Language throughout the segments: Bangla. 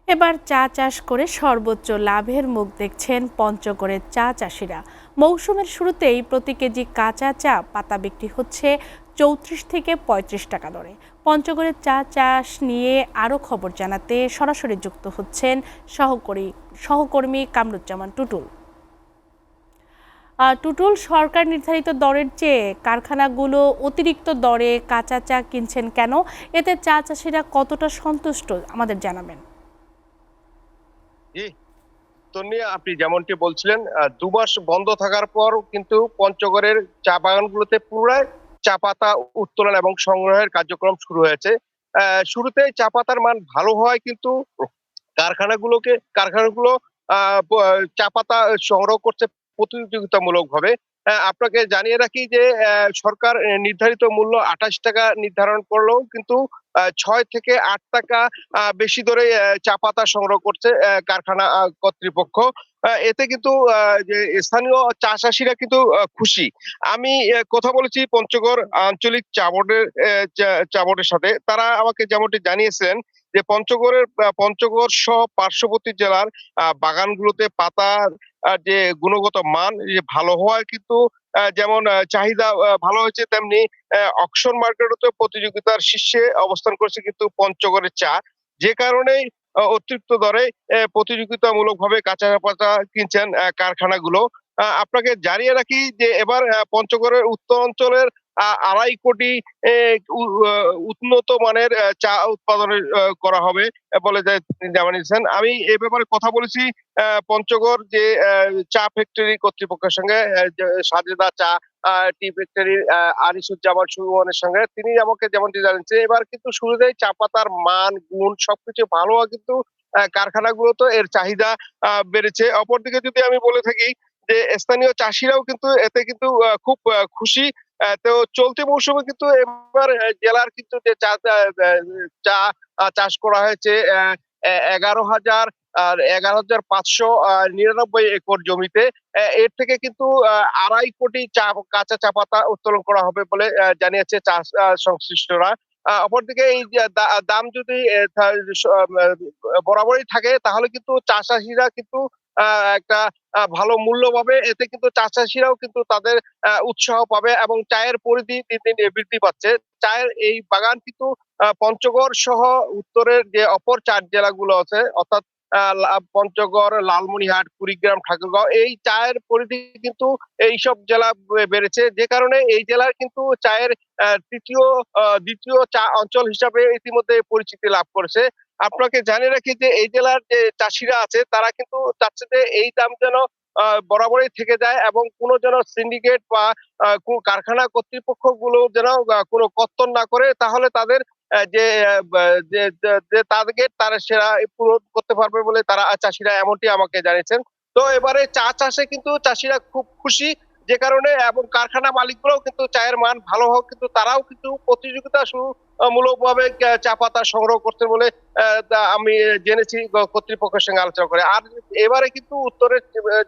এবার চা চাষ করে সর্বোচ্চ লাভের মুখ দেখছেন পঞ্চগড়ের চা চাষিরা। মৌসুমের শুরুতেই প্রতি কেজি কাঁচা চা পাতা বিক্রি হচ্ছে ৩৪ থেকে ৩৫ টাকা দরে। পঞ্চগড়ের চা চাষ নিয়ে আরও খবর জানাতে সরাসরি যুক্ত হচ্ছেন সহকর্মী কামরুজ্জামান টুটুল। টুটুল, সরকার নির্ধারিত দরের চেয়ে কারখানাগুলো অতিরিক্ত দরে কাঁচা চা কিনছেন কেন? এতে চা চাষিরা কতটা সন্তুষ্ট আমাদের জানাবেন। জি, তন্নি, আপনি যেমনটি বলছিলেন, ২ মাস বন্ধ থাকার পর কিন্তু পঞ্চগড়ের চা বাগানগুলোতে পুনরায় চা পাতা উত্তোলন এবং সংগ্রহের কার্যক্রম শুরু হয়েছে। শুরুতে চা পাতার মান ভালো হওয়ায় কিন্তু কারখানাগুলো চা পাতা সংগ্রহ করছে প্রতিযোগিতামূলক ভাবে। আপনাকে জানিয়ে রাখি যে সরকার নির্ধারিত মূল্য ২৮ টাকা নির্ধারণ করলেও কিন্তু ৬ থেকে ৮ টাকা বেশি দরে চা পাতা সংগ্রহ করছে কারখানা কর্তৃপক্ষ। এতে কিন্তু যে স্থানীয় চা চাষিরা কিন্তু খুশি। আমি কথা বলেছি পঞ্চগড় আঞ্চলিক চা বোর্ডের সাথে। তারা আমাকে যেমনটি জানিয়েছেন যে পঞ্চগড় সহ পার্শ্ববর্তী জেলার বাগানগুলোতে পাতার যে গুণগত মান যে ভালো হওয়ায় কিন্তু যেমন চাহিদা ভালো হয়েছে, তেমনি অকশন মার্কেটে প্রতিযোগিতার শীর্ষে অবস্থান করছে কিন্তু পঞ্চগড়ের চা। যে কারণেই অতিরিক্ত দরে প্রতিযোগিতামূলকভাবে কাঁচা পাতা কিনছেন কারখানাগুলো। আপনাকে জানিয়ে রাখি যে এবার পঞ্চগড়ের উত্তর অঞ্চলের ২.৫ কোটি উন্নত মানের চা উৎপাদনের করা হবে বলে তিনি জানিয়েছেন। আমি এ ব্যাপারে কথা বলেছি পঞ্চগড় যে চা ফ্যাক্টরি কর্তৃপক্ষের সঙ্গে, সাজেদা চা টি ফ্যাক্টরির আনিসুজ্জামান সুমনের সঙ্গে। তিনি আমাকে যেমনটি জানিয়েছে, এবার কিন্তু শুরুতেই চা পাতার মান, গুণ সবকিছু ভালো হওয়া কিন্তু কারখানাগুলোতে এর চাহিদা বেড়েছে। অপরদিকে যদি আমি বলে থাকি যে স্থানীয় চাষিরাও কিন্তু এতে কিন্তু খুব খুশি। তো চলতি মৌসুমে কিন্তু এবার জেলার কিন্তু যে চা চাষ করা হয়েছে ১১,০০০ আর ১১,৫৯৯ একর জমিতে। এর থেকে কিন্তু ২.৫ কোটি কাঁচা চা পাতা উত্তোলন করা হবে বলে জানিয়েছে চা সংশ্লিষ্টরা। অপরদিকে এই যে দাম যদি বরাবরই থাকে, তাহলে কিন্তু চা চাষিরা কিন্তু একটা ভালো মূল্য পাবে। এতে কিন্তু চা চাষিরাও কিন্তু তাদের উৎসাহ পাবে এবং চায়ের পরিধি দিন দিন বৃদ্ধি পাচ্ছে। চায়ের এই বাগান কিন্তু পঞ্চগড় সহ উত্তরের যে অপর ৪ জেলাগুলো আছে, অর্থাৎ পঞ্চগড়, লালমনিরহাট, কুড়িগ্রাম, ঠাকুরগাঁও, এই চায়ের পরিধি কিন্তু এইসব জেলা বেড়েছে। যে কারণে এই জেলার কিন্তু চায়ের দ্বিতীয় চা অঞ্চল হিসাবে ইতিমধ্যে পরিচিতি লাভ করেছে। আপনাকে জানিয়ে রাখি যে এই জেলার যে চাষিরা আছে তারা কিন্তু চাচ্ছে যে এই দাম যেন বরাবরই থেকে যায় এবং কোনো যেন সিন্ডিকেট বা কোনো কারখানা কর্তৃপক্ষ গুলো যেন কোনো কর্তন না করে, তাহলে তাদের যে টার্গেট তারা সেরা পূরণ করতে পারবে বলে তারা চাষিরা এমনটি আমাকে জানিয়েছেন। তো এবারে চা চাষে কিন্তু চাষিরা খুব খুশি। যে কারণে এবং কারখানা মালিকগুলোও কিন্তু চায়ের মান ভালো হোক, কিন্তু তারাও কিন্তু প্রতিযোগিতা মূলক ভাবে চা পাতা সংগ্রহ করতে বলে আমি জেনেছি কর্তৃপক্ষের সঙ্গে আলোচনা করে। আর এবারে কিন্তু উত্তরের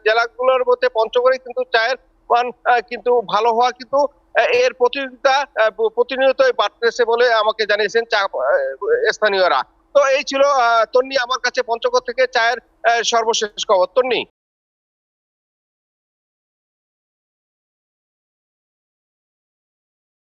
জেলাগুলোর মধ্যে পঞ্চগড়ে কিন্তু চায়ের মান কিন্তু ভালো হওয়া কিন্তু এর প্রতিযোগিতা প্রতিনিয়তই বাড়তেছে বলে আমাকে জানিয়েছেন চা স্থানীয়রা। তো এই ছিল তন্নি আমার কাছে পঞ্চগড় থেকে চায়ের সর্বশেষ খবর। তন্নি।